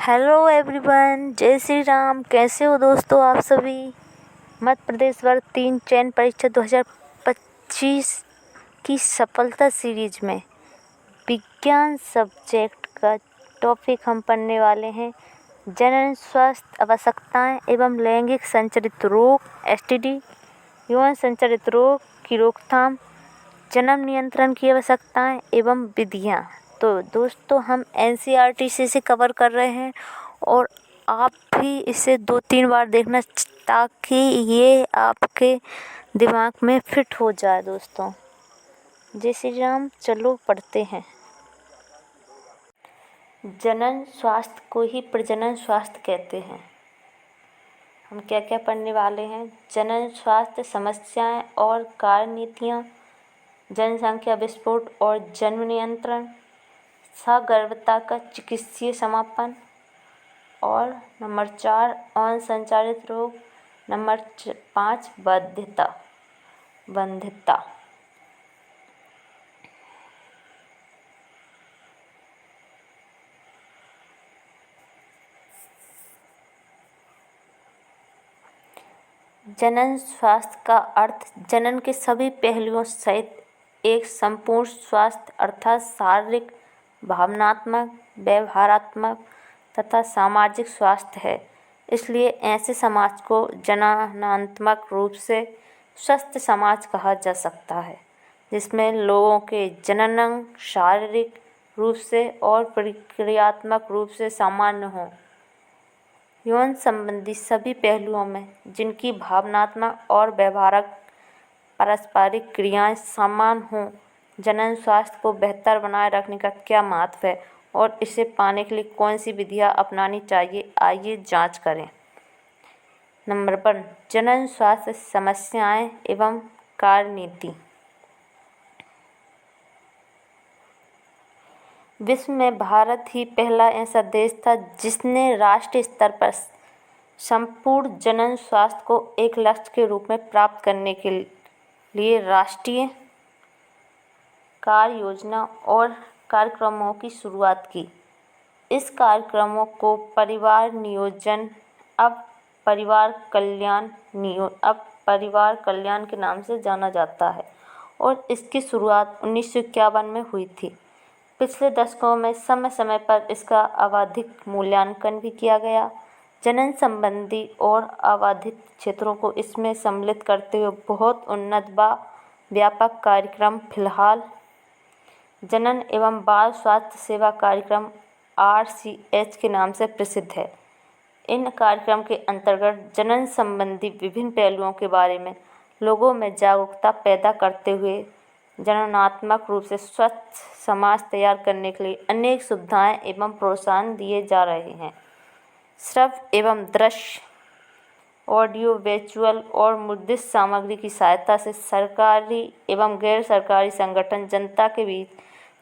Hello everyone, जय श्री राम। कैसे हो दोस्तों आप सभी। मध्य प्रदेश वर्ग 3 चयन परीक्षा 2025 की सफलता सीरीज में विज्ञान सब्जेक्ट का टॉपिक हम पढ़ने वाले हैं। जनन स्वास्थ्य आवश्यकताएं एवं लैंगिक संचारित रोग STD, यौन संचारित रोग की रोकथाम, जन्म नियंत्रण की आवश्यकताएं एवं विधियां। तो दोस्तों हम NCERT से कवर कर रहे हैं और आप भी इसे 2-3 बार देखना ताकि ये आपके दिमाग में फिट हो जाए। दोस्तों जय श्री राम, चलो पढ़ते हैं। जनन स्वास्थ्य को ही प्रजनन स्वास्थ्य कहते हैं। हम क्या क्या पढ़ने वाले हैं। जनन स्वास्थ्य समस्याएं और कार्य नीतियाँ, जनसंख्या विस्फोट और जन्म नियंत्रण, सगर्भता का चिकित्सीय समापन, और नंबर 4 यौन संचारित रोग, नंबर 5 वंध्यता। जनन स्वास्थ्य का अर्थ जनन के सभी पहलुओं सहित एक संपूर्ण स्वास्थ्य अर्थात शारीरिक, भावनात्मक, व्यवहारात्मक तथा सामाजिक स्वास्थ्य है। इसलिए ऐसे समाज को जननात्मक रूप से स्वस्थ समाज कहा जा सकता है, जिसमें लोगों के जननांग शारीरिक रूप से और प्रक्रियात्मक रूप से सामान्य हों। यौन संबंधी सभी पहलुओं में जिनकी भावनात्मक और व्यवहारिक पारस्परिक क्रियाएं समान हों। जनन स्वास्थ्य को बेहतर बनाए रखने का क्या महत्व है और इसे पाने के लिए कौन सी विधियां अपनानी चाहिए, आइए जांच करें। नंबर 1, जनन स्वास्थ्य समस्याएं एवं कार्य नीति। विश्व में भारत ही पहला ऐसा देश था जिसने राष्ट्रीय स्तर पर संपूर्ण जनन स्वास्थ्य को एक लक्ष्य के रूप में प्राप्त करने के लिए राष्ट्रीय कार्य योजना और कार्यक्रमों की शुरुआत की। इस कार्यक्रमों को परिवार नियोजन अब परिवार कल्याण के नाम से जाना जाता है और इसकी शुरुआत 1951 में हुई थी। पिछले दशकों में समय समय पर इसका आवधिक मूल्यांकन भी किया गया। जनन संबंधी और अबाधित क्षेत्रों को इसमें सम्मिलित करते हुए बहुत उन्नत व व्यापक कार्यक्रम फिलहाल जनन एवं बाल स्वास्थ्य सेवा कार्यक्रम RCH के नाम से प्रसिद्ध है। इन कार्यक्रम के अंतर्गत जनन संबंधी विभिन्न पहलुओं के बारे में लोगों में जागरूकता पैदा करते हुए जननात्मक रूप से स्वस्थ समाज तैयार करने के लिए अनेक सुविधाएं एवं प्रोत्साहन दिए जा रहे हैं। श्रव्य एवं दृश्य, ऑडियो विजुअल और मुद्रित सामग्री की सहायता से सरकारी एवं गैर सरकारी संगठन जनता के बीच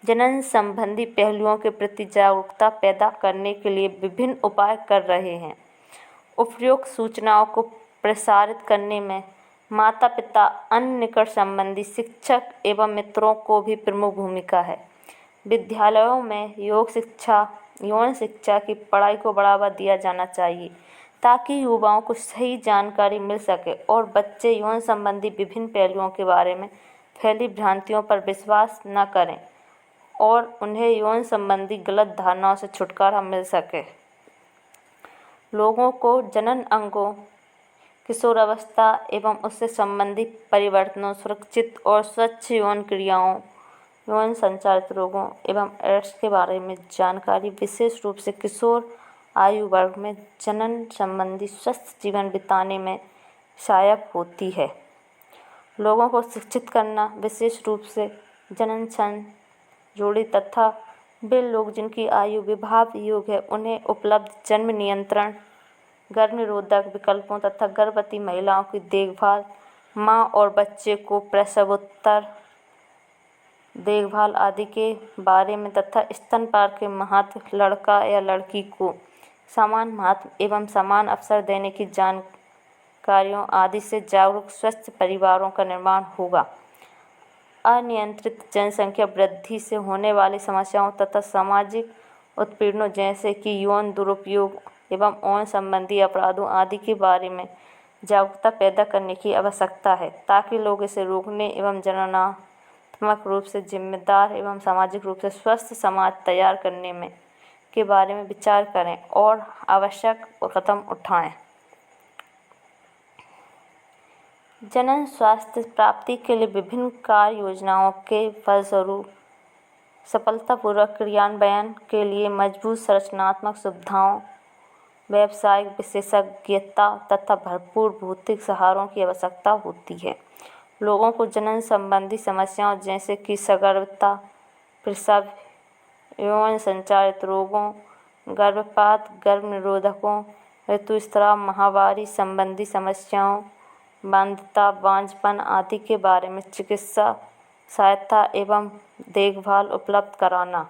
जनन संबंधी पहलुओं के प्रति जागरूकता पैदा करने के लिए विभिन्न उपाय कर रहे हैं। उपयुक्त सूचनाओं को प्रसारित करने में माता पिता, अन्य निकट संबंधी, शिक्षक एवं मित्रों को भी प्रमुख भूमिका है। विद्यालयों में यौन शिक्षा की पढ़ाई को बढ़ावा दिया जाना चाहिए ताकि युवाओं को सही जानकारी मिल सके और बच्चे यौन संबंधी विभिन्न पहलुओं के बारे में फैली भ्रांतियों पर विश्वास न करें और उन्हें यौन संबंधी गलत धारणाओं से छुटकारा मिल सके। लोगों को जनन अंगों, किशोरावस्था एवं उससे संबंधित परिवर्तनों, सुरक्षित और स्वच्छ यौन क्रियाओं, यौन संचारित रोगों एवं एड्स के बारे में जानकारी विशेष रूप से किशोर आयु वर्ग में जनन संबंधी स्वस्थ जीवन बिताने में सहायक होती है। लोगों को शिक्षित करना, विशेष रूप से जनन जोड़ी तथा वे लोग जिनकी आयु विवाह योग्य है, उन्हें उपलब्ध जन्म नियंत्रण, गर्भ निरोधक विकल्पों तथा गर्भवती महिलाओं की देखभाल, माँ और बच्चे को प्रसवोत्तर देखभाल आदि के बारे में तथा स्तनपान के महत्व, लड़का या लड़की को समान महत्व एवं समान अवसर देने की जानकारियों आदि से जागरूक स्वस्थ परिवारों का निर्माण होगा। अनियंत्रित जनसंख्या वृद्धि से होने वाली समस्याओं तथा सामाजिक उत्पीड़नों जैसे कि यौन दुरुपयोग एवं यौन संबंधी अपराधों आदि के बारे में जागरूकता पैदा करने की आवश्यकता है, ताकि लोग इसे रोकने एवं जनगणनात्मक रूप से जिम्मेदार एवं सामाजिक रूप से स्वस्थ समाज तैयार करने में के बारे में विचार करें और आवश्यक कदम उठाएं। जनन स्वास्थ्य प्राप्ति के लिए विभिन्न कार्य योजनाओं के फलस्वरूप सफलतापूर्वक क्रियान्वयन के लिए मजबूत संरचनात्मक सुविधाओं, व्यावसायिक विशेषज्ञता तथा भरपूर भौतिक सहारों की आवश्यकता होती है। लोगों को जनन संबंधी समस्याओं जैसे कि सगर्भता, प्रसव, यौन संचारित रोगों, गर्भपात, गर्भ निरोधकों, ऋतुस्राव, माहवारी संबंधी समस्याओं, बांझता, बांझपन आदि के बारे में चिकित्सा सहायता एवं देखभाल उपलब्ध कराना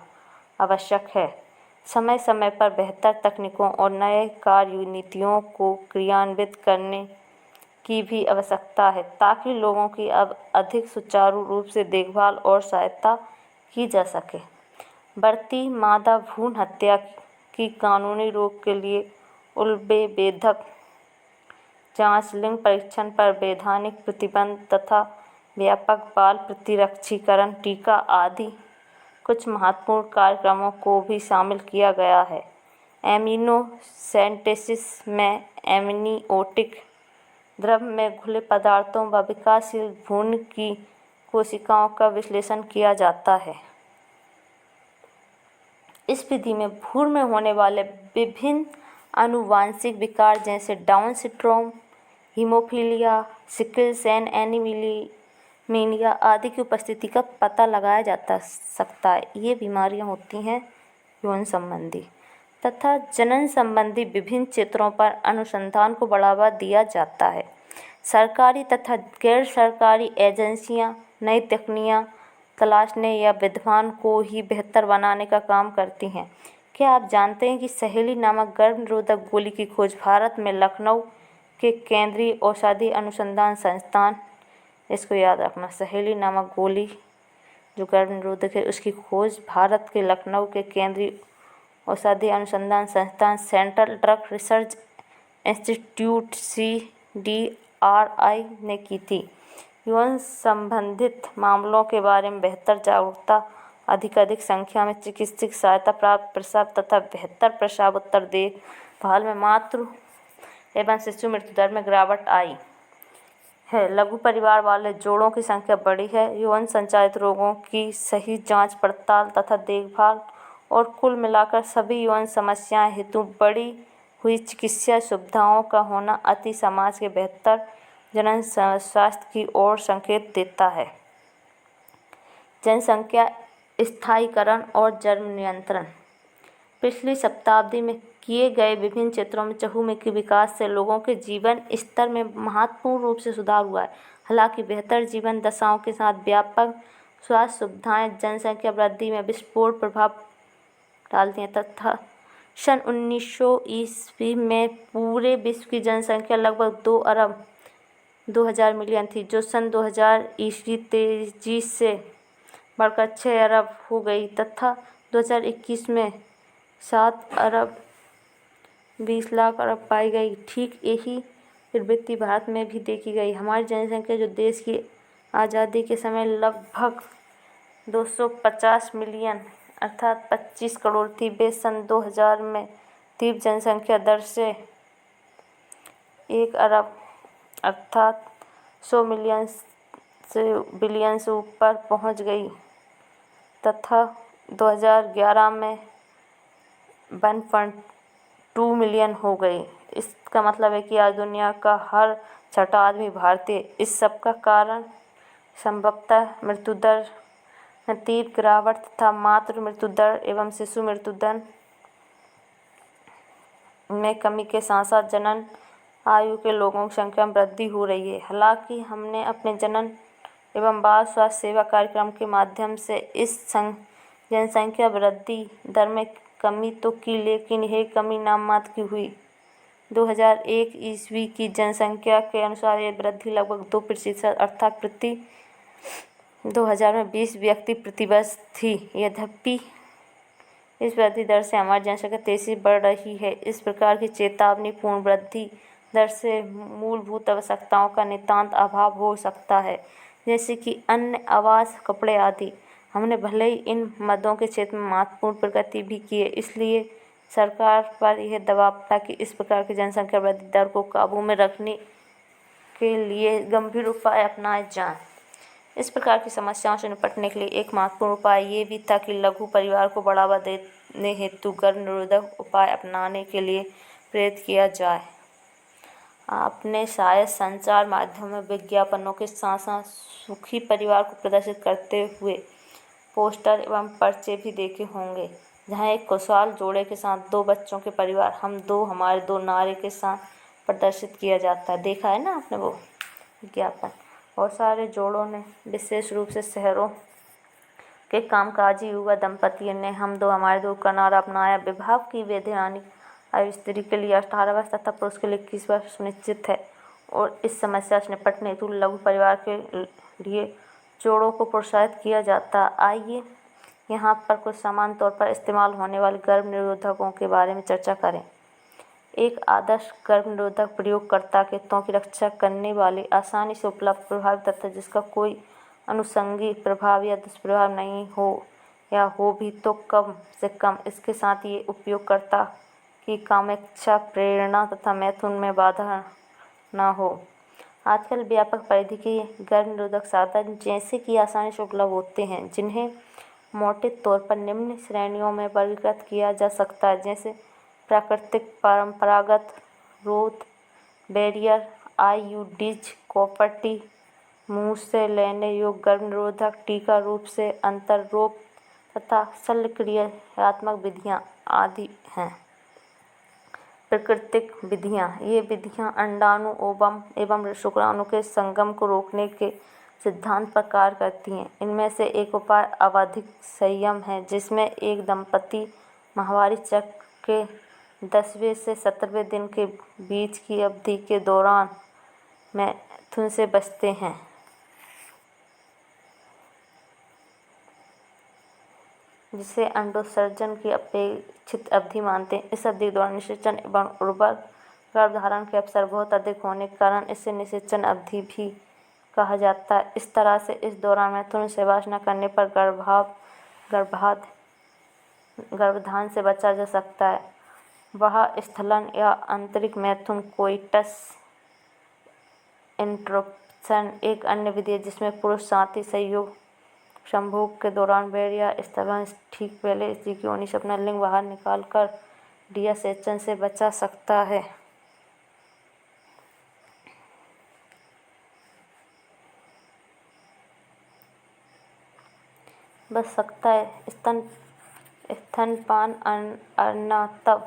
आवश्यक है। समय समय पर बेहतर तकनीकों और नए कार्य नीतियों को क्रियान्वित करने की भी आवश्यकता है, ताकि लोगों की अब अधिक सुचारू रूप से देखभाल और सहायता की जा सके। बढ़ती मादा भ्रूण हत्या की कानूनी रोक के लिए उल्बेबेधक जांच, लिंग परीक्षण पर वैधानिक प्रतिबंध तथा व्यापक बाल प्रतिरक्षीकरण टीका आदि कुछ महत्वपूर्ण कार्यक्रमों को भी शामिल किया गया है। एमिनोसेंटेसिस में एमनियोटिक द्रव्य में घुले पदार्थों व विकासशील भ्रूण की कोशिकाओं का विश्लेषण किया जाता है। इस विधि में भ्रूण में होने वाले विभिन्न आनुवांशिक विकार जैसे Down syndrome, haemophilia, sickle cell anaemia आदि की उपस्थिति का पता लगाया जा सकता है। ये बीमारियां होती हैं यौन संबंधी तथा जनन संबंधी विभिन्न क्षेत्रों पर अनुसंधान को बढ़ावा दिया जाता है। सरकारी तथा गैर सरकारी एजेंसियां नई तकनीकियां तलाशने या विद्यमान को ही बेहतर बनाने का काम करती हैं। क्या आप जानते हैं कि सहेली नामक गर्भ निरोधक गोली की खोज भारत में लखनऊ के केंद्रीय औषधि अनुसंधान संस्थान, इसको याद रखना, सहेली नामक गोली जो गर्भ निरोधक है उसकी खोज भारत के लखनऊ के केंद्रीय औषधि अनुसंधान संस्थान central drug research institute CDRI ने की थी। यौन संबंधित मामलों के बारे में बेहतर जागरूकता, अधिक संख्या में चिकित्सक सहायता प्राप्त, प्रसव तथा बेहतर प्रसवोत्तर देखभाल में मातृ एवं शिशु मृत्यु दर में गिरावट आई है। लघु परिवार वाले जोड़ों की संख्या बढ़ी है। यौन संचारित रोगों की सही जांच पड़ताल तथा देखभाल और कुल मिलाकर सभी यौन समस्याएं हेतु बढ़ी हुई चिकित्सा सुविधाओं का होना अति समाज के बेहतर जनन स्वास्थ्य की ओर संकेत देता है। जनसंख्या स्थायीकरण और जन्म नियंत्रण। पिछली शताब्दी में किए गए विभिन्न क्षेत्रों में चहुमुखी विकास से लोगों के जीवन स्तर में महत्वपूर्ण रूप से सुधार हुआ है। हालांकि बेहतर जीवन दशाओं के साथ व्यापक स्वास्थ्य सुविधाएं जनसंख्या वृद्धि में विस्फोट प्रभाव डालती हैं तथा सन 1900 ईस्वी में पूरे विश्व की जनसंख्या लगभग 2 अरब 2000 मिलियन थी, जो सन 2000 ईस्वी तेजी से बढ़कर 6 अरब हो गई तथा 2021 में 7 अरब 20 लाख अरब पाई गई। ठीक यही प्रवृत्ति भारत में भी देखी गई। हमारी जनसंख्या जो देश की आज़ादी के समय लगभग 250 मिलियन अर्थात 25 करोड़ थी, वे सन 2000 में तीव्र जनसंख्या दर से 1 अरब अर्थात 100 मिलियन से बिलियन से ऊपर पहुंच गई तथा 2011 में 1.2 मिलियन हो गई। इसका मतलब है कि आज दुनिया का हर छठा आदमी भारतीय। इस सब का कारण संभवतः मृत्यु दर में तीव्र गिरावट तथा मातृ मृत्यु दर एवं शिशु मृत्यु दर में कमी के साथ साथ जनन आयु के लोगों की संख्या में वृद्धि हो रही है। हालांकि हमने अपने जनन एवं बाल स्वास्थ्य सेवा कार्यक्रम के माध्यम से इस जनसंख्या वृद्धि दर में कमी तो की, लेकिन यह कमी नाम मात्र की हुई। 2001 ईस्वी की जनसंख्या के अनुसार यह वृद्धि लगभग 2% अर्थात प्रति 2000 में 20 व्यक्ति प्रति वर्ष थी। यद्यपि इस वृद्धि दर से हमारी जनसंख्या तेजी से बढ़ रही है। इस प्रकार की चेतावनीपूर्ण वृद्धि दर से मूलभूत आवश्यकताओं का नितांत अभाव हो सकता है, जैसे कि अन्न, आवास, कपड़े आदि। हमने भले ही इन मदों के क्षेत्र में महत्वपूर्ण प्रगति भी की है, इसलिए सरकार पर यह दबाव था कि इस प्रकार की जनसंख्या वृद्धि दर को काबू में रखने के लिए गंभीर उपाय अपनाए जाएं। इस प्रकार की समस्याओं से निपटने के लिए एक महत्वपूर्ण उपाय ये भी था कि लघु परिवार को बढ़ावा देने हेतु गर्भ निरोधक उपाय अपनाने के लिए प्रेरित किया जाए। आपने शायद संचार माध्यमों में विज्ञापनों के साथ साथ सुखी परिवार को प्रदर्शित करते हुए पोस्टर एवं पर्चे भी देखे होंगे, जहां एक खुशहाल जोड़े के साथ 2 बच्चों के परिवार हम दो हमारे 2 नारे के साथ प्रदर्शित किया जाता है। देखा है ना आपने वो विज्ञापन? बहुत सारे जोड़ों ने, विशेष रूप से शहरों के कामकाजी युवा दंपतियों ने हम दो हमारे 2 का नारा अपनाया। विवाह की वैधानिक आयु स्त्री के लिए 18 वर्ष तथा पुरुष के लिए 21 वर्ष सुनिश्चित है और इस समस्या से निपटने हेतु लघु परिवार के लिए जोड़ों को प्रोत्साहित किया जाता। आइए यहाँ पर कुछ समान तौर पर इस्तेमाल होने वाले गर्भ निरोधकों के बारे में चर्चा करें। एक आदर्श गर्भ निरोधक प्रयोगकर्ता के हितों की रक्षा करने वाले, आसानी से उपलब्ध, प्रभावी तथा जिसका कोई अनुषंगी प्रभाव या दुष्प्रभाव नहीं हो या हो भी तो कम से कम इसके साथ ये उपयोगकर्ता की कामेच्छा, प्रेरणा तथा मैथुन में बाधा न हो। आजकल व्यापक परिधि के गर्भ निरोधक साधन जैसे कि आसानी से उपलब्ध होते हैं, जिन्हें मोटे तौर पर निम्न श्रेणियों में वर्गीकृत किया जा सकता है, जैसे प्राकृतिक, परंपरागत, रोध बैरियर आईयूडीज, कॉपर टी, मुंह से लेने योग्य गर्भ निरोधक, टीका रूप से अंतर्रोग तथा शल्यक्रियात्मक विधियां आदि हैं। प्राकृतिक विधियां, ये विधियां अंडाणु एवं शुक्राणु के संगम को रोकने के सिद्धांत पर कार्य करती हैं। इनमें से एक उपाय आवधिक संयम है, जिसमें एक दंपति माहवारी चक्र के 10वें से 17वें दिन के बीच की अवधि के दौरान मैथुन से बचते हैं। जिसे अंडोत्सर्जन की अपेक्षित अवधि मानते हैं। इस अवधि के दौरान निषेचन एवं उर्वर गर्भधारण के अवसर बहुत अधिक होने के कारण इसे निषेचन अवधि भी कहा जाता है। इस तरह से इस दौरान मैथुन सहवास न करने पर गर्भाधान से बचा जा सकता है। वह स्खलन या आंतरिक मैथुन कोइटस इंटरप्शन एक अन्य विधि है, जिसमें पुरुष साथी संभोग के दौरान बैर या स्तवन ठीक पहले स्त्री की योनि से अपना लिंग बाहर निकालकर डियासेचन से बचा सकता है। बच सकता है। स्तनपान अर्नातव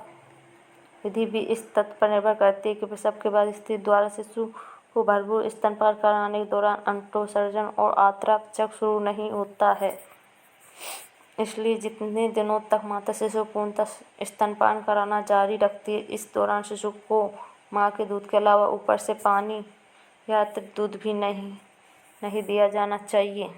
विधि भी इस तथ्य पर निर्भर करती है कि प्रसव के बाद स्त्री द्वारा शिशु को भरपूर स्तनपान कराने के दौरान अंडोत्सर्जन और आंत्रक चक्र शुरू नहीं होता है। इसलिए जितने दिनों तक माता शिशु पूर्णतः स्तनपान कराना जारी रखती है, इस दौरान शिशु को माँ के दूध के अलावा ऊपर से पानी या अतिरिक्त दूध भी नहीं दिया जाना चाहिए।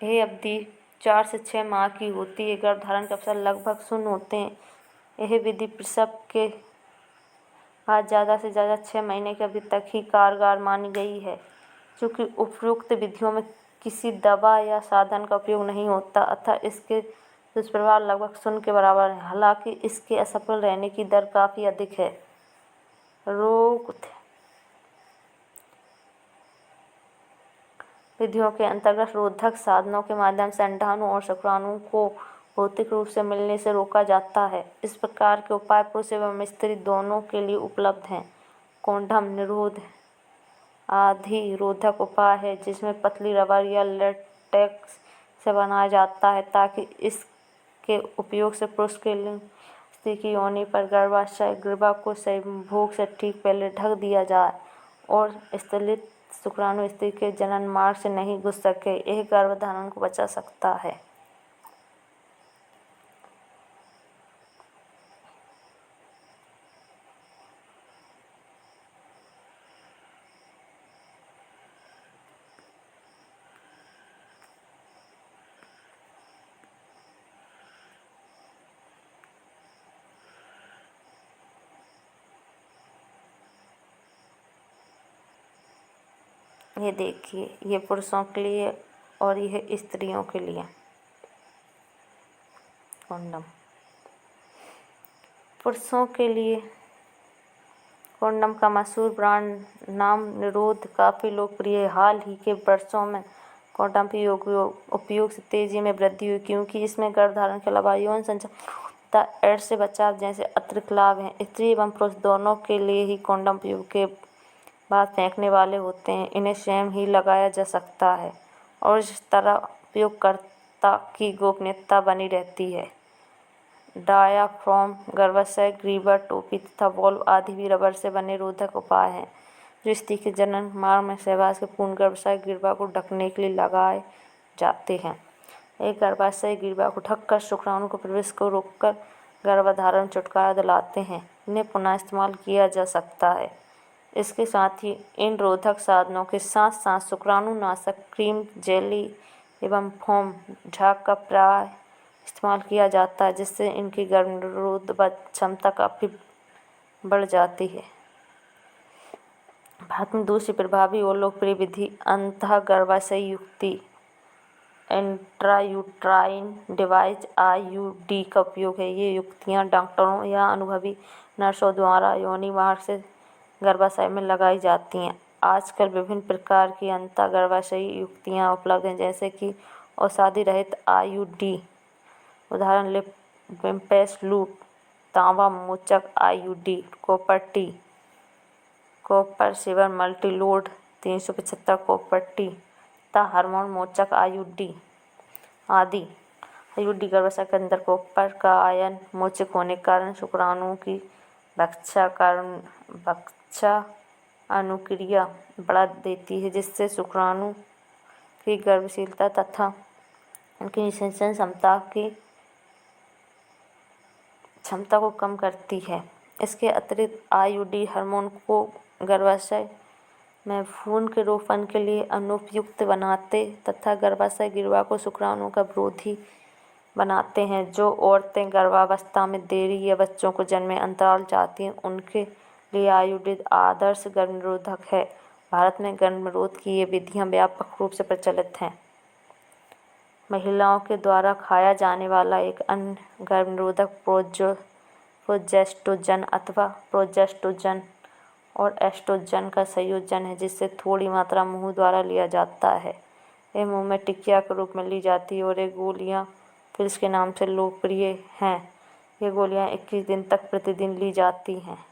यह अवधि 4 से 6 माह की होती है। गर्भधारण के अवसर लगभग शून्य होते हैं। यह विधि प्रसव के बाद ज़्यादा से ज़्यादा 6 महीने की अवधि तक ही कारगर मानी गई है। चूँकि उपरोक्त विधियों में किसी दवा या साधन का उपयोग नहीं होता, अतः इसके दुष्प्रभाव लगभग शून्य के बराबर है। हालांकि इसके असफल रहने की दर काफ़ी अधिक है। विधियों के अंतर्गत रोधक साधनों के माध्यम से अंडाणु और शुक्राणु को भौतिक रूप से मिलने से रोका जाता है। इस प्रकार के उपाय पुरुष एवं स्त्री दोनों के लिए उपलब्ध हैं। कोंडम निरोध अधिरोधक उपाय है, जिसमें पतली रबर या लेटेक्स से बनाया जाता है, ताकि इसके उपयोग से पुरुष के लिंग स्त्री की योनि पर गर्भाशय ग्रीवा को संभोग से ठीक पहले ढक दिया जाए और स्थलित शुक्राणु स्त्री के जनन मार्ग से नहीं घुस सके। यह गर्भधारण को बचा सकता है। ये देखिए, ये पुरुषों के लिए और यह स्त्रियों के लिए कॉन्डम। पुरुषों के लिए कॉन्डम का मशहूर ब्रांड नाम निरोध काफ़ी लोकप्रिय है। हाल ही के वर्षों में कॉन्डम के उपयोग से तेजी में वृद्धि हुई, क्योंकि इसमें गर्भधारण के अलावा यौन संचार, एड्स से बचाव जैसे अतिरिक्त लाभ हैं। स्त्री एवं पुरुष दोनों के लिए ही कॉन्डम उपयोग के बाद फेंकने वाले होते हैं। इन्हें स्वयं ही लगाया जा सकता है और इस तरह उपयोगकर्ता की गोपनीयता बनी रहती है। डायाफ्राम, गर्भाशय ग्रीवा, टोपी तथा वॉल्व आदि भी रबर से बने रोधक उपाय हैं, जो स्त्री के जनन मार्ग में सहवास के पूर्ण गर्भाशय ग्रीवा को ढकने के लिए लगाए जाते हैं। एक गर्भाशय ग्रीवा को ढककर शुक्राणु को प्रवेश को रोककर गर्भधारण छुटकारा दिलाते हैं। इन्हें पुनः इस्तेमाल किया जा सकता है। इसके साथ ही इन रोधक साधनों के साथ साथ शुक्राणुनाशक क्रीम, जेली एवं फोम झाग का प्राय इस्तेमाल किया जाता है, जिससे इनकी गर्भनिरोधक क्षमता काफ़ी बढ़ जाती है। भारत में दूसरी प्रभावी और लोकप्रिय विधि अंतःगर्भाशयी युक्ति इंट्रायूट्राइन डिवाइस IUD का उपयोग है। ये युक्तियाँ डॉक्टरों या अनुभवी नर्सों द्वारा योनि मार्ग से गर्भाशय में लगाई जाती हैं। आजकल विभिन्न प्रकार की अंतःगर्भाशयी युक्तियाँ उपलब्ध हैं, जैसे कि औषधि रहित IUD, उदाहरण लिम्पेस लूप, तांबा मोचक IUD, copper T, copper 7 Multiload 375 copper T तथा हार्मोन मोचक IUD आदि। IUD गर्भाशय के अंदर कॉपर का आयन मोचक होने के कारण शुक्राणुओं की भक्षा अनुक्रिया बढ़ा देती है, जिससे शुक्राणु की गर्भशीलता तथा उनकी निषेचन क्षमता को कम करती है। इसके अतिरिक्त IUD हार्मोन को गर्भाशय में भ्रूण के रोपण के लिए अनुपयुक्त बनाते तथा गर्भाशय ग्रीवा को शुक्राणुओं का विरोधी बनाते हैं। जो औरतें गर्भावस्था में देरी या बच्चों को जन्म में अंतराल चाहती हैं, उनके लिए IUD आदर्श गर्भनिरोधक है। भारत में गर्भनिरोध की ये विधियाँ व्यापक रूप से प्रचलित हैं। महिलाओं के द्वारा खाया जाने वाला एक अन्य गर्भनिरोधक प्रोजेस्टेरोन अथवा प्रोजेस्टेरोन और एस्ट्रोजन का संयोजन है, जिससे थोड़ी मात्रा मुंह द्वारा लिया जाता है। यह मुंह में टिकिया के रूप में ली जाती है और ये गोलियां पिल्स के नाम से लोकप्रिय हैं। ये गोलियां 21 दिन तक प्रतिदिन ली जाती हैं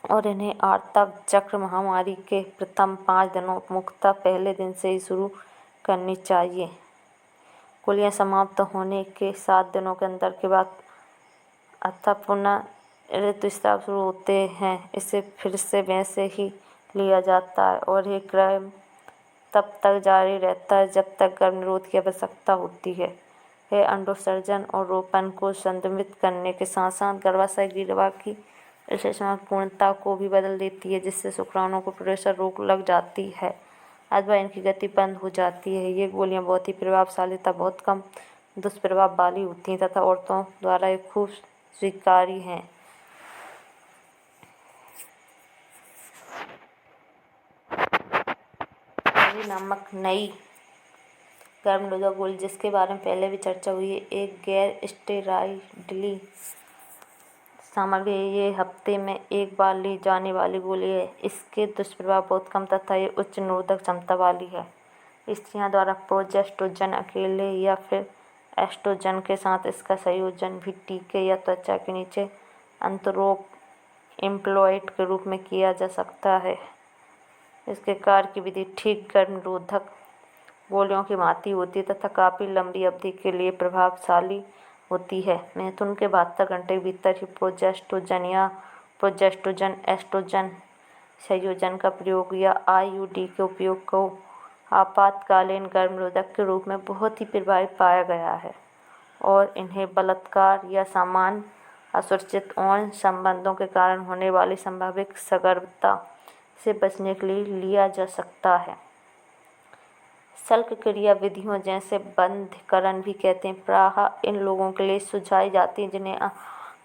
और इन्हें आर्तव चक्र महामारी के प्रथम 5 दिनों, मुख्यतः पहले दिन से ही शुरू करनी चाहिए। गोलियां समाप्त होने के 7 दिनों के अंदर के बाद अतः पुनः ऋतुस्राव शुरू होते हैं, इसे फिर से वैसे ही लिया जाता है और ये क्रम तब तक जारी रहता है जब तक गर्भनिरोध की आवश्यकता होती है। यह अंडोत्सर्जन और रोपण को संदमित करने के साथ साथ गर्भाशय ग्रीवा की पूर्णता को भी बदल देती है, जिससे शुक्राणुओं को प्रवेश रोक लग जाती है अथवा इनकी गति बंद हो जाती है। ये गोलियां बहुत ही प्रभावशाली तथा बहुत कम दुष्प्रभाव वाली होती हैं तथा औरतों द्वारा ये खूब स्वीकारी हैं। नामक नई गर्भनिरोधक गोली, जिसके बारे में पहले भी चर्चा हुई है, एक गैर स्टेरॉइडली सामग्री। ये हफ्ते में एक बार ली जाने वाली गोली है। इसके दुष्प्रभाव बहुत कम तथा ये उच्च निरोधक क्षमता वाली है। स्त्रियों द्वारा प्रोजेस्टेरोन अकेले या फिर एस्ट्रोजन के साथ इसका संयोजन भी टीके या त्वचा के नीचे अंतरोप इम्प्लांट के रूप में किया जा सकता है। इसके कार्य की विधि ठीक गर्भनिरोधक गोलियों की भांति होती है तथा काफ़ी लंबी अवधि के लिए प्रभावशाली होती है। मैथुन के 72 घंटे के भीतर ही प्रोजेस्टेरोन या प्रोजेस्टेरोन एस्ट्रोजन संयोजन का प्रयोग या IUD के उपयोग को आपातकालीन गर्भनिरोधक के रूप में बहुत ही प्रभावी पाया गया है और इन्हें बलात्कार या सामान्य असुरक्षित यौन संबंधों के कारण होने वाली संभावित सगर्भता से बचने के लिए लिया जा सकता है। शल्यक्रिया विधियों, जैसे बंधकरण भी कहते हैं, प्रायः इन लोगों के लिए सुझाई जाती हैं जिन्हें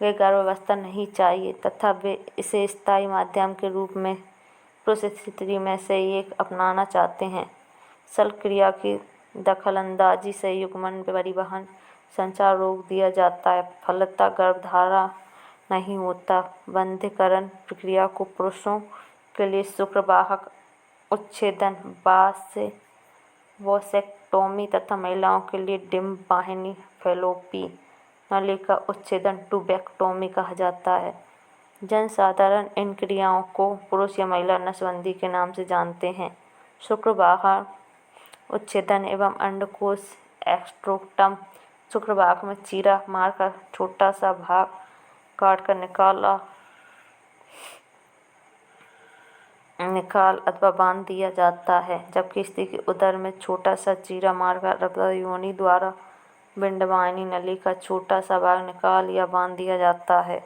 गई गर्भावस्था नहीं चाहिए तथा वे इसे स्थायी माध्यम के रूप में पुरुष स्त्री में से एक अपनाना चाहते हैं। शल्यक्रिया की दखलंदाजी से युग्मन परिवहन संचार रोक दिया जाता है, फलतः गर्भधारण नहीं होता। बंधीकरण प्रक्रिया को पुरुषों के लिए शुक्रवाहक उच्छेदन वॉसेक्टोमी तथा महिलाओं के लिए डिम्ब वाहिनी फैलोपी नलिका उच्छेदन ट्यूबेक्टोमी कहा जाता है। जनसाधारण इन क्रियाओं को पुरुष या महिला नसबंदी के नाम से जानते हैं। शुक्रवाहक उच्छेदन एवं अंडकोश एक्स्ट्रोक्टम शुक्रवाहक में चीरा मारकर छोटा सा भाग काटकर निकाल अथवा बांध दिया जाता है, जबकि स्त्री के उदर में छोटा सा चीरा मारकर अथवा योनि द्वारा डिम्बवाहिनी नली का छोटा सा भाग निकाल या बांध दिया जाता है।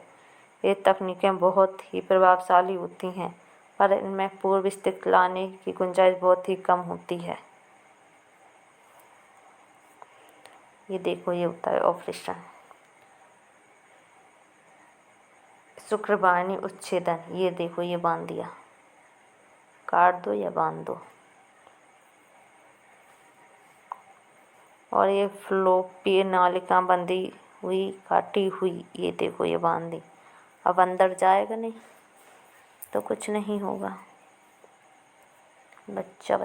ये तकनीकें बहुत ही प्रभावशाली होती हैं, पर इनमें पूर्व स्थिति लाने की गुंजाइश बहुत ही कम होती है। ये देखो, ये होता है ऑपरेशन शुक्रवाहिनी उच्छेदन। ये देखो, ये बांध दिया, काट दो या बांध दो। और ये फ्लोपी नालिका बंधी हुई काटी हुई, ये देखो, ये बांध दी। अब अंदर जाएगा नहीं तो कुछ नहीं होगा। बच्चा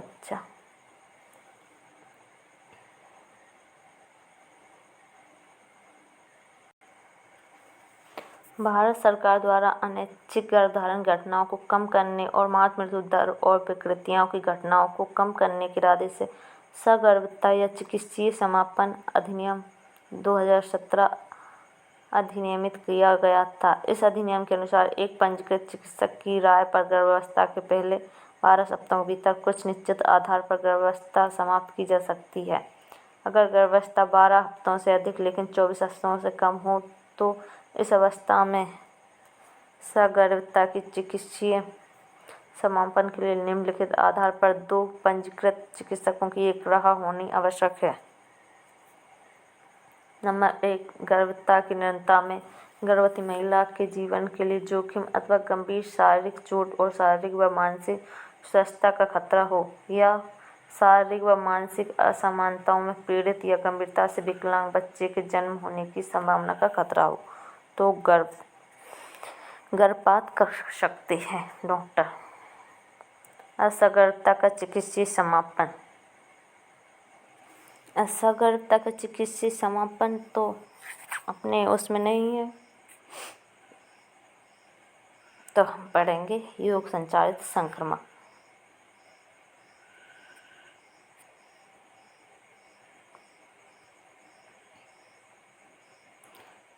भारत सरकार द्वारा अनैच्छिक गर्भधारण घटनाओं को कम करने और मातृ मृत्यु दर और विकृतियों की घटनाओं को कम करने के इरादे से सगर्भता या चिकित्सीय समापन अधिनियम 2017 अधिनियमित किया गया था। इस अधिनियम के अनुसार एक पंजीकृत चिकित्सक की राय पर गर्भावस्था के पहले 12 सप्ताहों के भीतर कुछ निश्चित आधार पर गर्भावस्था समाप्त की जा सकती है। अगर गर्भावस्था 12 हफ्तों से अधिक लेकिन 24 हफ्तों से कम हो तो इस अवस्था में सगर्भता की चिकित्सीय समापन के लिए निम्नलिखित आधार पर 2 पंजीकृत चिकित्सकों की एक राय होनी आवश्यक है। नंबर 1, गर्भता की निरंतरता में गर्भवती महिला के जीवन के लिए जोखिम अथवा गंभीर शारीरिक चोट और शारीरिक व मानसिक स्वास्थ्य का खतरा हो, या शारीरिक व मानसिक असमानताओं में पीड़ित या गंभीरता से विकलांग बच्चे के जन्म होने की संभावना का खतरा हो, तो गर्भपात कर सकते हैं डॉक्टर। असगर्भता का चिकित्सीय समापन। असगर्भता का चिकित्सीय समापन तो अपने उसमें नहीं है, तो हम पढ़ेंगे योग संचालित संक्रमण।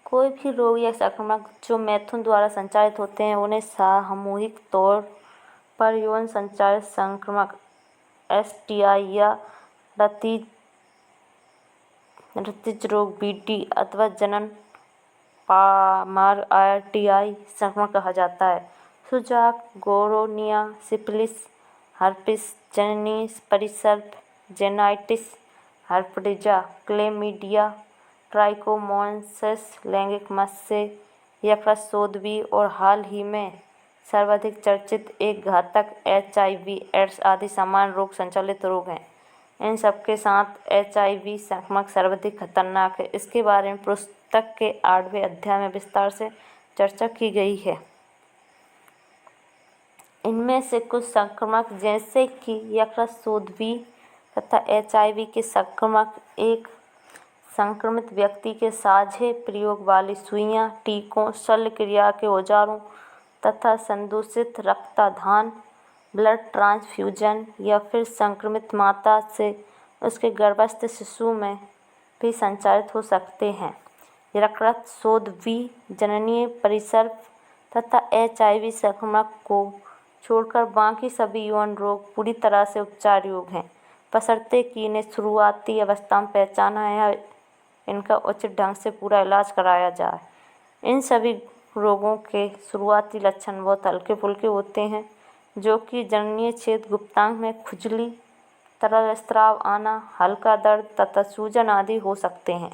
कोई भी रोग या संक्रमण जो मैथुन द्वारा संचालित होते हैं उन्हें सामूहिक तौर पर यौन संचालित संक्रमण STI या रतिज रोग BT अथवा जनन मार्ग ITI संक्रमण कहा जाता है। सुजाक, गोरोनिया, सिफिलिस, हर्पिस, जननी परिसर्प, जेनाइटिस, हर्पिटिजा, क्लेमीडिया, ट्राइकोमोनासिस, लैंगिक मत्स्य, यकृत शोधवी और हाल ही में सर्वाधिक चर्चित एक घातक HIV/AIDS आदि सामान्य रोग संचालित रोग हैं। इन सबके साथ HIV संक्रमण सर्वाधिक खतरनाक है। इसके बारे में पुस्तक के 8वें अध्याय में विस्तार से चर्चा की गई है। इनमें से कुछ संक्रमण जैसे कि यकृत शोधवी तथा HIV के संक्रमण एक संक्रमित व्यक्ति के साझे प्रयोग वाली सुइयां, टीकों, शल्यक्रिया के औजारों तथा संदूषित रक्तदान, ब्लड ट्रांसफ्यूजन या फिर संक्रमित माता से उसके गर्भस्थ शिशु में भी संचारित हो सकते हैं। यकृत शोधवी, जननीय परिसर्प तथा HIV संक्रमण को छोड़कर बाकी सभी यौन रोग पूरी तरह से उपचार योग्य हैं, बशर्ते कि इन्हें शुरुआती अवस्था में पहचाना या इनका उचित ढंग से पूरा इलाज कराया जाए। इन सभी रोगों के शुरुआती लक्षण बहुत हल्के फुल्के होते हैं, जो कि जननीय छेद, गुप्तांग में खुजली, तरल स्राव आना, हल्का दर्द तथा सूजन आदि हो सकते हैं।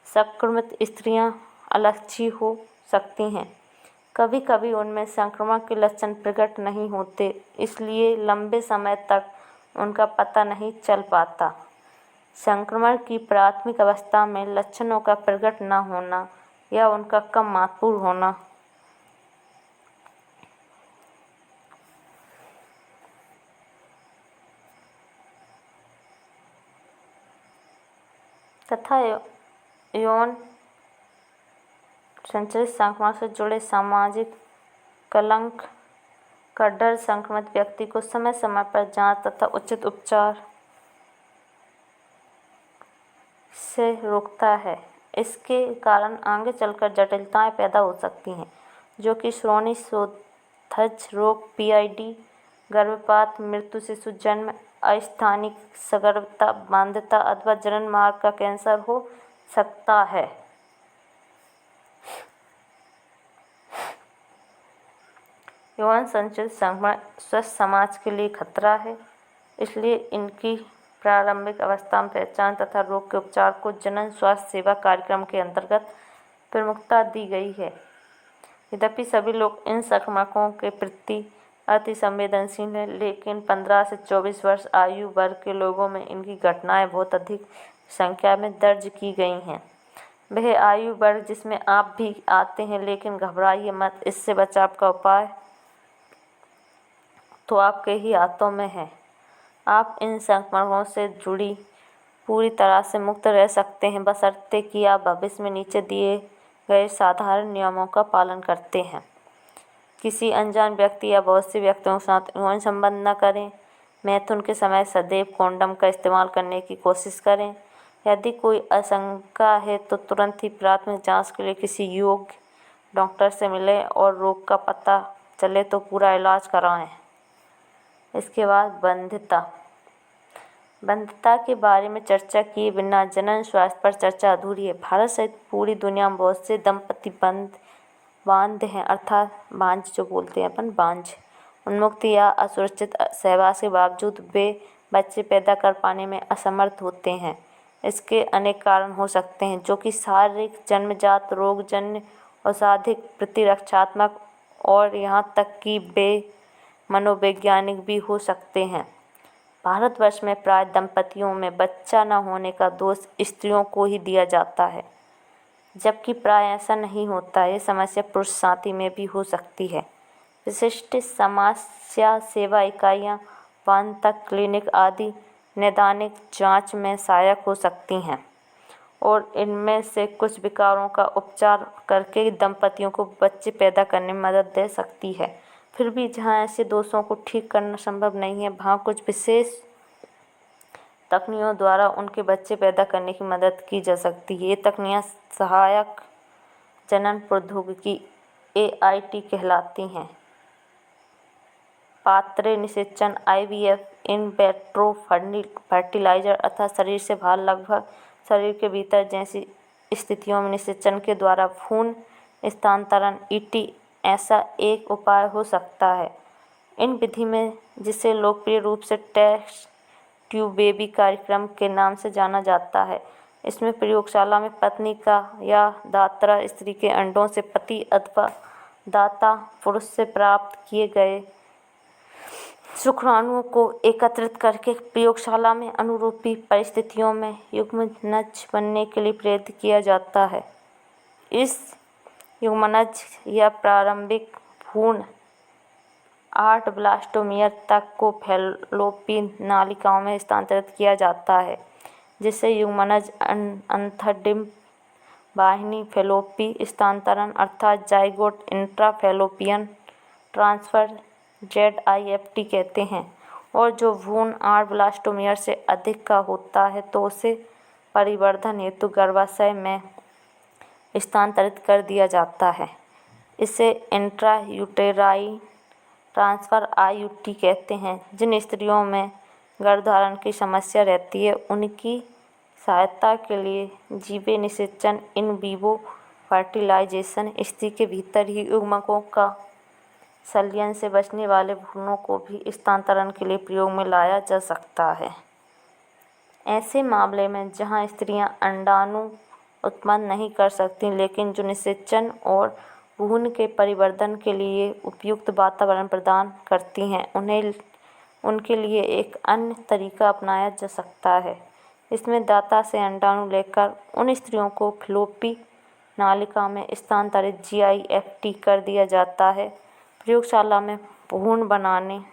संक्रमित स्त्रियां अलक्षी हो सकती हैं। कभी कभी उनमें संक्रमण के लक्षण प्रकट नहीं होते, इसलिए लंबे समय तक उनका पता नहीं चल पाता। संक्रमण की प्राथमिक अवस्था में लक्षणों का प्रकट न होना या उनका कम महत्वपूर्ण होना तथा यौन संचारित संक्रमण से जुड़े सामाजिक कलंक का डर संक्रमित व्यक्ति को समय समय पर जांच तथा उचित उपचार से रोकता है। इसके कारण आगे चलकर जटिलताएं पैदा हो सकती हैं, जो कि श्रोणि सोथज रोग, पीआईडी, गर्भपात, मृत्यु, शिशु जन्म, अस्थानिक सगर्भता, बाध्यता अथवा जनन मार्ग का कैंसर हो सकता है। यौन संचारित संक्रमण स्वस्थ समाज के लिए खतरा है, इसलिए इनकी प्रारंभिक अवस्था में पहचान तथा रोग के उपचार को जनन स्वास्थ्य सेवा कार्यक्रम के अंतर्गत प्रमुखता दी गई है। यद्यपि सभी लोग इन संक्रमणों के प्रति अति संवेदनशील हैं, लेकिन 15 से 24 वर्ष आयु वर्ग के लोगों में इनकी घटनाएं बहुत अधिक संख्या में दर्ज की गई हैं। वह आयु वर्ग जिसमें आप भी आते हैं, लेकिन घबराइए मत, इससे बचाव का उपाय तो आपके ही हाथों में है। आप इन संक्रमणों से जुड़ी पूरी तरह से मुक्त रह सकते हैं, बशर्ते कि आप भविष्य में नीचे दिए गए साधारण नियमों का पालन करते हैं। किसी अनजान व्यक्ति या बहुत से व्यक्तियों के साथ यौन संबंध न करें। मैथुन के समय सदैव कॉन्डम का इस्तेमाल करने की कोशिश करें। यदि कोई आशंका है तो तुरंत ही प्राथमिक जांच के लिए किसी योग्य डॉक्टर से मिलें और रोग का पता चले तो पूरा इलाज कराएं। इसके बाद बंध्यता के बारे में चर्चा किए बिना जनन स्वास्थ्य पर चर्चा अधूरी है। भारत सहित पूरी दुनिया में बहुत से दंपति बांझ हैं, अर्थात बांझ जो बोलते हैं अपन, बांझ, उन्मुक्त या असुरक्षित सहवास के बावजूद वे बच्चे पैदा कर पाने में असमर्थ होते हैं। इसके अनेक कारण हो सकते हैं, जो कि शारीरिक, जन्मजात, रोगजन्य, औषधिक, प्रतिरक्षात्मक और यहाँ तक कि मनोवैज्ञानिक भी हो सकते हैं। भारतवर्ष में प्राय दंपतियों में बच्चा न होने का दोष स्त्रियों को ही दिया जाता है, जबकि प्राय ऐसा नहीं होता। ये समस्या पुरुष साथी में भी हो सकती है। विशिष्ट समस्या सेवा इकाइयाँ, वाहनतक क्लिनिक आदि नैदानिक जांच में सहायक हो सकती हैं और इनमें से कुछ विकारों का उपचार करके दंपतियों को बच्चे पैदा करने में मदद दे सकती है। फिर भी जहाँ ऐसे दोषों को ठीक करना संभव नहीं है, वहाँ कुछ विशेष तकनीकों द्वारा उनके बच्चे पैदा करने की मदद की जा सकती है। ये तकनीक सहायक जनन प्रौद्योगिकी AIT कहलाती हैं। पात्र निषेचन IVF, इन विट्रो फर्टिलाइजर अर्थात शरीर से बाहर लगभग शरीर के भीतर जैसी स्थितियों में निषेचन के द्वारा भ्रूण स्थानांतरण ET ऐसा एक उपाय हो सकता है। इन विधि में, जिसे लोकप्रिय रूप से टेस्ट ट्यूब बेबी कार्यक्रम के नाम से जाना जाता है, इसमें प्रयोगशाला में पत्नी का या दात्रा स्त्री के अंडों से पति अथवा दाता पुरुष से प्राप्त किए गए शुक्राणुओं को एकत्रित करके प्रयोगशाला में अनुरूपी परिस्थितियों में युग्मनज बनने के लिए प्रेरित किया जाता है। इस युग्मनज या प्रारंभिक भ्रूण 8 ब्लास्टोमियर तक को फैलोपियन नालिकाओं में स्थानांतरित किया जाता है, जिससे युग्मनज अंतर्डिंब वाहिनी फैलोपी स्थानांतरण अर्थात जाइगोट इंट्राफैलोपियन ट्रांसफर ZIFT कहते हैं। और जो भ्रूण 8 ब्लास्टोमियर से अधिक का होता है तो उसे परिवर्धन हेतु गर्भाशय में स्थानांतरित कर दिया जाता है। इसे इंट्रायूटेराइन ट्रांसफ़र IUT कहते हैं। जिन स्त्रियों में गर्भधारण की समस्या रहती है, उनकी सहायता के लिए जीवे निषेचन इन विवो फर्टिलाइजेशन स्त्री के भीतर ही युग्मकों का संलयन से बचने वाले भ्रूणों को भी स्थानांतरण के लिए प्रयोग में लाया जा सकता है। ऐसे मामले में जहां स्त्रियां अंडाणु उत्पन्न नहीं कर सकती, लेकिन जो निषेचन और भ्रूण के परिवर्धन के लिए उपयुक्त वातावरण प्रदान करती हैं, उनके लिए एक अन्य तरीका अपनाया जा सकता है। इसमें दाता से अंडाणु लेकर उन स्त्रियों को फ्लोपी नालिका में स्थानांतरित GIFT कर दिया जाता है। प्रयोगशाला में भ्रूण बनाने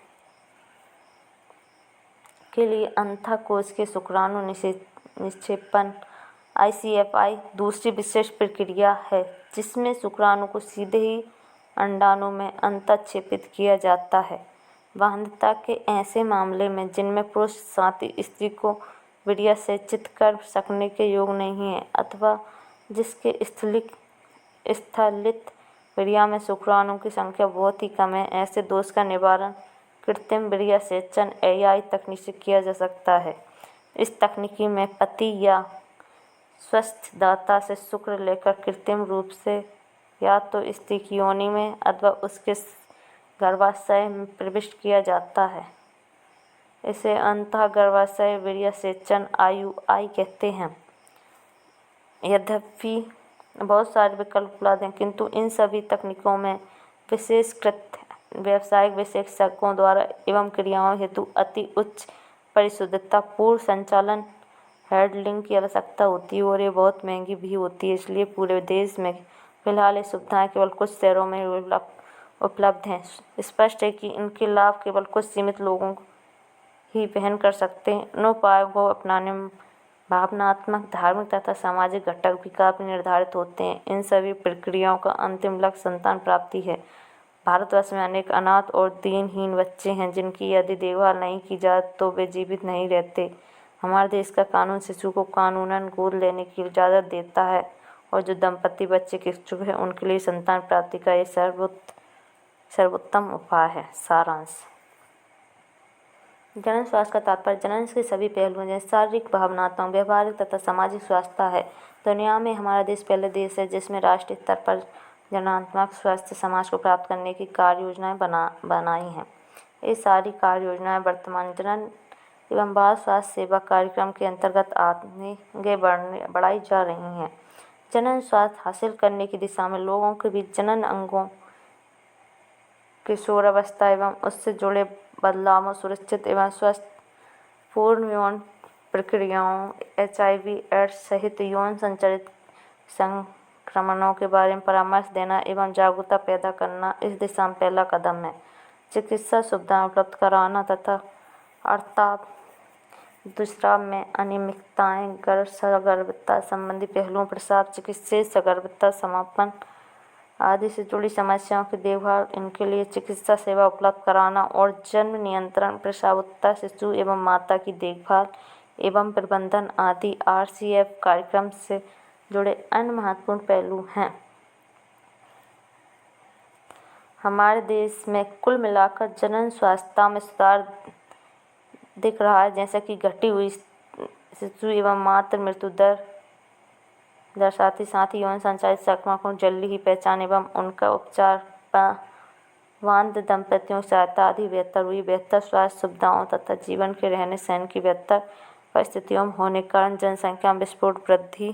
के लिए अंतःकोश के शुक्राणु निक्षेपण ICFI दूसरी विशेष प्रक्रिया है, जिसमें शुक्राणु को सीधे ही अंडाणु में अंतःक्षेपित किया जाता है। बाध्यता के ऐसे मामले में जिनमें पुरुष साथी स्त्री को वीर्यसेचित कर सकने के योग्य नहीं है अथवा जिसके स्थलित वीर्य में शुक्राणु की संख्या बहुत ही कम है, ऐसे दोष का निवारण कृत्रिम वीर्यसेचन AI तकनीक से किया जा सकता है। इस तकनीकी में पति या स्वस्थ दाता से शुक्र लेकर कृत्रिम रूप से या तो स्त्री की योनि में अथवा उसके गर्भाशय में प्रविष्ट किया जाता है। इसे अंतःगर्भाशय वीर्यसेचन IUI कहते हैं। यद्यपि बहुत सारे विकल्प उपलब्ध हैं, किंतु इन सभी तकनीकों में विशेषकृत व्यावसायिक विशेषज्ञों द्वारा एवं क्रियाओं हेतु अति उच्च परिशुद्धता पूर्ण संचालन हैंडलिंग की आवश्यकता होती है और ये बहुत महंगी भी होती है। इसलिए पूरे देश में फिलहाल ये सुविधाएं केवल कुछ शहरों में उपलब्ध हैं। स्पष्ट है कि इनके लाभ केवल कुछ सीमित लोगों ही वहन कर सकते हैं। इन उपायों को अपनाने में भावनात्मक, धार्मिक तथा सामाजिक घटक भी काफी निर्धारित होते हैं। इन सभी प्रक्रियाओं का अंतिम लक्ष्य संतान प्राप्ति है। भारतवर्ष में अनेक अनाथ और दीनहीन बच्चे हैं जिनकी यदि देखभाल नहीं की जाए तो वे जीवित नहीं रहते। हमारे देश का कानून शिशु को कानूनन गोद लेने की इजाज़त देता है और जो दंपति बच्चे के इच्छुक हैं उनके लिए संतान प्राप्ति का ये सर्वोत्तम उपाय है। सारांश। जनन स्वास्थ्य का तात्पर्य जनन के सभी पहलुओं जैसे शारीरिक, भावनात्मक, व्यवहारिक तथा सामाजिक स्वास्थ्य है। दुनिया में हमारा देश पहला देश है जिसमें राष्ट्रीय स्तर पर जननात्मक स्वास्थ्य समाज को प्राप्त करने की कार्य योजनाएं बनाई हैं। ये सारी कार्य योजनाएं वर्तमान जनन एवं बाल स्वास्थ्य सेवा कार्यक्रम के अंतर्गत आगे बढ़ाई जा रही हैं। जनन स्वास्थ्य हासिल करने की दिशा में लोगों के बीच जनन अंगों किशोरावस्था एवं उससे जुड़े बदलावों, सुरक्षित एवं स्वस्थ पूर्ण यौन प्रक्रियाओं, HIV/AIDS सहित यौन संचालित संक्रमणों के बारे में परामर्श देना एवं जागरूकता पैदा करना इस दिशा में पहला कदम है। चिकित्सा सुविधाएं उपलब्ध कराना तथा अर्थात दूसरा में अनियमितताएं, सगर्भता संबंधी पहलुओं, प्रसव चिकित्सा, सगर्भता समापन आदि से जुड़ी समस्याओं की देखभाल, इनके लिए चिकित्सा सेवा उपलब्ध कराना और जन्म नियंत्रण, प्रसवोत्तर शिशु एवं माता की देखभाल एवं प्रबंधन आदि RCF कार्यक्रम से जुड़े अन्य महत्वपूर्ण पहलू हैं। हमारे देश में कुल मिलाकर जनन स्वास्थ्य में सुधार दिख रहा है, जैसे कि घटी हुई शिशु एवं मातृ मृत्यु दर साथ ही यौन संचालित संक्रमण को जल्दी ही पहचान एवं उनका उपचार, वांध दंपतियों की सहायता आदि बेहतर हुई। बेहतर स्वास्थ्य सुविधाओं तथा जीवन के रहने सहन की बेहतर परिस्थितियों होने के कारण जनसंख्या में विस्फोट वृद्धि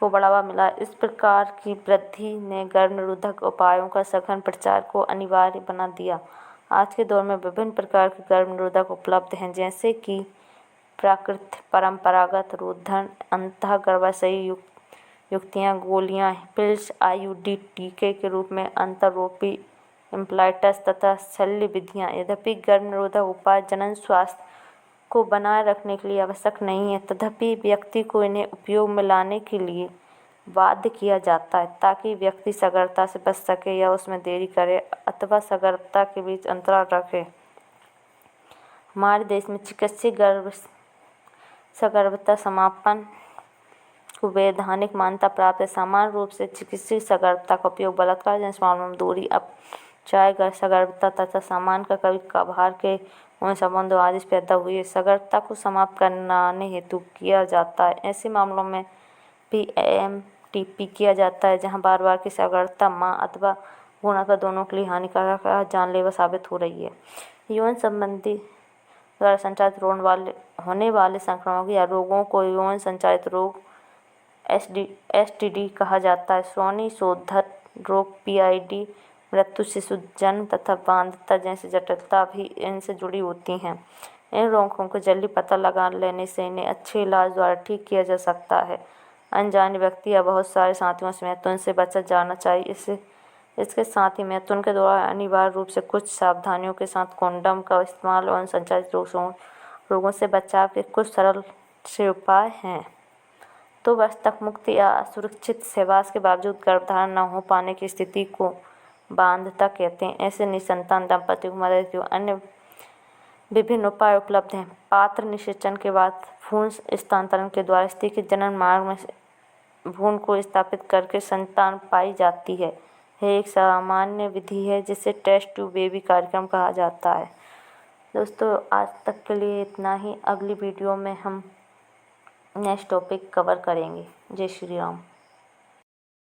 को बढ़ावा मिला। इस प्रकार की वृद्धि ने गर्भनिरोधक उपायों का सघन प्रचार को अनिवार्य बना दिया। आज के दौर में विभिन्न प्रकार के गर्भनिरोधक उपलब्ध हैं, जैसे कि प्राकृतिक, परंपरागत रोधन, अंतःगर्भाशयी युक्तियाँ, गोलियाँ, पिल्स, IUD टीके के रूप में अंतर्रोपी इम्प्लांट्स तथा शल्य विधियाँ। यद्यपि गर्भनिरोधक उपाय जनन स्वास्थ्य को बनाए रखने के लिए आवश्यक नहीं है, तथापि व्यक्ति को इन्हें उपयोग में लाने के लिए बाध्य किया जाता है ताकि व्यक्ति सगर्भता से बच सके या उसमें देरी करे अथवा सगर्भता के बीच अंतराल रखे। हमारे देश में चिकित्सीय सगर्भता समापन को वैधानिक मान्यता प्राप्त है। सामान्य रूप से चिकित्सीय सगर्भता का उपयोग बलात्कार जैसे मामलों में दूरी, अपचाय, सगर्भता तथा सामान्य का कभी कभार के उन संबंधों आदि से पैदा हुई सगर्भता को समाप्त कराने हेतु किया जाता है। ऐसे मामलों में भी AMTP किया जाता है, जहां बार बार की सगर्भता माँ अथवा भ्रूण अथवा दोनों के लिए हानिकारक या जानलेवा साबित हो रही है। यौन संबंधी द्वारा संचालित होने वाले संक्रमणों या रोगों को यौन संचालित रोग एसटीडी कहा जाता है। श्रोणि शोधक रोग, पीआईडी, मृत्यु, शिशु जन्म तथा बांधता जैसी जटिलता भी इनसे जुड़ी होती हैं। इन रोगों को जल्दी पता लगा लेने से इन्हें अच्छे इलाज द्वारा ठीक किया जा सकता है। अनजाने व्यक्ति या बहुत सारे साथियों से मैथुन से बचा जाना चाहिए। इसके साथ ही मैथुन के दौरान अनिवार्य रूप से कुछ सावधानियों के साथ कंडोम का इस्तेमाल और संचारित रोगों से बचाव के कुछ सरल से उपाय हैं। तो वर्ष तक मुक्त या असुरक्षित सहवास के बावजूद गर्भधारण न हो पाने की स्थिति को बांधता कहते हैं। ऐसे निसंतान दंपतियों को मदद के अन्य विभिन्न उपाय उपलब्ध हैं। पात्र निषेचन के बाद भ्रूण स्थानांतरण के द्वारा स्त्री के जनन मार्ग में भ्रूण को स्थापित करके संतान पाई जाती है। यह एक सामान्य विधि है जिसे टेस्ट ट्यूब बेबी कार्यक्रम कहा जाता है। दोस्तों, आज तक के लिए इतना ही। अगली वीडियो में हम नेक्स्ट टॉपिक कवर करेंगे। जय श्री राम।